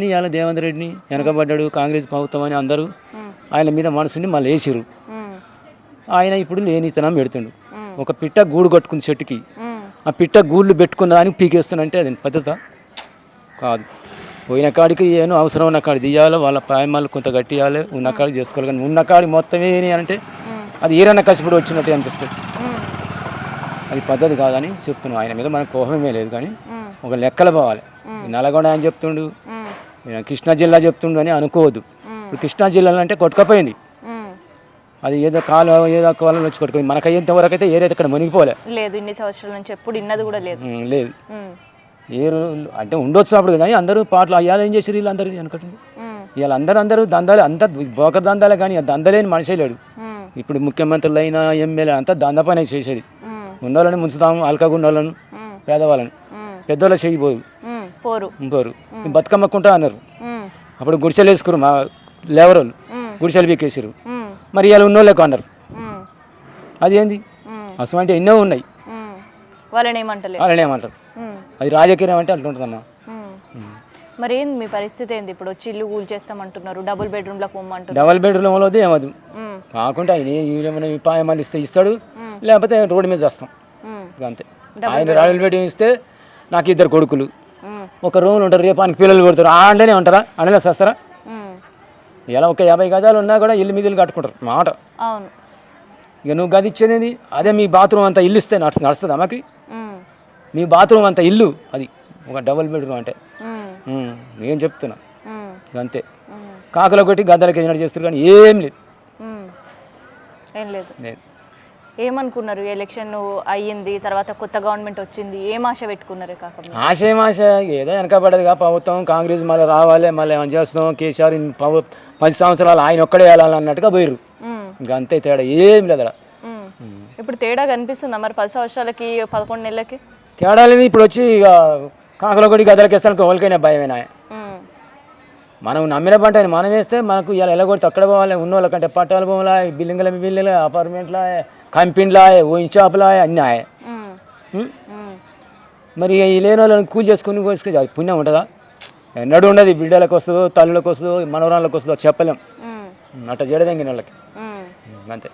ఇవాళ దేవేంద్ర రెడ్డిని వెనకబడ్డాడు కాంగ్రెస్ ప్రభుత్వం అని అందరూ ఆయన మీద మనసుని మళ్ళీ వేసిరు. ఆయన ఇప్పుడు లేనితనం పెడుతుండు. ఒక పిట్ట గూడు కట్టుకుంది చెట్టుకి, ఆ పిట్ట గూళ్ళు పెట్టుకున్న దానికి పీకేస్తున్నంటే అది పద్ధత కాదు. పోయిన కాడికి ఏమో అవసరం ఉన్న కాడి తీయాలి, వాళ్ళ పాయమాలు కొంత కట్టియాలి, ఉన్న కాడికి చేసుకోవాలి. కానీ ఉన్న కాడి మొత్తం ఏని అంటే అది ఏరన్నా కసిపడి వచ్చినట్టు అనిపిస్తుంది. అది పద్ధతి కాదని చెప్తున్నాను. ఆయన మీద మనకు కోపమే లేదు, కానీ ఒక లెక్కలు పోవాలి. నల్గొండ అని చెప్తుండు, కృష్ణా జిల్లా చెప్తుండు అని అనుకోవద్దు. ఇప్పుడు కృష్ణా జిల్లాలో అంటే కొట్టుకపోయింది, అది ఏదో ఏదో కాలంలో వచ్చి కొట్టుకుంది. మనకు అయ్యేంత వరకు అయితే ఏరైతే ఇక్కడ మునిగిపోలే లేదు. ఇన్ని సంవత్సరాల నుంచి ఎప్పుడు ఇన్నది కూడా లేదు. లేదు ఏ అంటే ఉండొచ్చు అప్పుడు, కానీ అందరూ పాటలు అయ్యాలు ఏం చేసారు వీళ్ళందరూ అనుకుంటుంది. ఇవాళ అందరూ దందాలే, అంతా బోకర్ దందాలే, కానీ దందలేని మనిషే లేడు. ఇప్పుడు ముఖ్యమంత్రులు అయినా ఎమ్మెల్యే అంతా దంద పని చేసేది. ఉన్నోళ్ళని ముంచుతాము, అల్కగా ఉన్నోళ్ళను, పేదవాళ్ళని. పెద్దోళ్ళ చేయబోరు పోరు బతుకమ్మకుంటా అన్నారు. అప్పుడు గుడిసెలు వేసుకురు మా లేబర్ వాళ్ళు, గుడిసెలు పీకేసారు. మరి ఇవాళ ఉన్నోళ్ళకు అన్నారు. అదేంది అసలు అంటే ఎన్నో ఉన్నాయి, వాళ్ళని ఏమంటారు. అది రాజకీయం అంటే అట్లుంటుందమ్మా. మరి ఏంది మీ పరిస్థితి ఏంది? ఇప్పుడు వచ్చి ఇల్లు కూల్చేస్తామంటున్నారు, డబుల్ బెడ్రూమ్లకు పోమంటున్నారు. డబుల్ బెడ్రూమ్లో వద్దు ఏమదు కాకుండా ఆయన ఏమైనా పాయమాలు ఇస్తాడు, లేకపోతే రోడ్డు మీద చేస్తాం అంతే. ఆయన డబుల్ బెడ్రూమ్ ఇస్తే నాకు 2 కొడుకులు, ఒక రూమ్లు ఉంటారు, రేపు ఆయనకి పిల్లలు పెడతారు. అండనే ఉంటారా? అండలే చేస్తారా? ఇలా ఒక 50 గజాలు ఉన్నా కూడా ఇల్లు మీదలు కట్టుకుంటారు మాట. అవును. ఇక నువ్వు గది ఇచ్చేది అదే, మీ బాత్రూమ్ అంతా ఇల్లు ఇస్తే నడుస్తుంది అమ్మకి. మీ బాత్రూమ్ అంతా ఇల్లు అది ఒక డబుల్ బెడ్రూమ్ అంటే నేను చెప్తున్నా అంతే. కాకులు కొట్టి గద్దలకి ఎన్నడు చేస్తారు, కానీ ఏం లేదు. ఏమనుకున్నారు? ఎలక్షన్ అయ్యింది, తర్వాత కొత్త గవర్నమెంట్ వచ్చింది, ఏం ఆశ పెట్టుకున్నారు? ఆశ ఏదో వెనకబడదుగా ప్రభుత్వం, కాంగ్రెస్ మళ్ళీ రావాలి, మళ్ళీ ఏమైనా చేస్తాం, కేసీఆర్ 10 సంవత్సరాలు ఆయన ఒక్కడే వెళ్ళాలన్నట్టుగా పోయారు. ఇంకా అంతే, తేడా ఏం లేదు. ఇప్పుడు తేడా కనిపిస్తుందా మరి? 10 సంవత్సరాలకి 11 నెలలకి తేడా లేదు. ఇప్పుడు వచ్చి ఇక కాకుల కొట్టి గదలకేస్తానికి ఎవరికైనా భయమేనా? మనం నమ్మిన పంటని మనం వేస్తే మనకు ఇలా ఎలా కొడితే అక్కడ పోవాలి. ఉన్నోళ్ళకంటే పట్టాలు పోవాలా, బిల్డింగ్ల అపార్ట్మెంట్లా, కంపెనీలా, ఓయిన్ షాపులా అన్నీ ఆయే. మరి ఈ లేని వాళ్ళని కూలి చేసుకుని అది పుణ్యం ఉంటుందా? ఎన్నడూ ఉండదు. బిడ్డలకు వస్తుందో, తల్లులకు వస్తుందో, మనవరాళ్ళకి వస్తుందో చెప్పలేం. అట్ట చేయడంగిన వాళ్ళకి అంతే.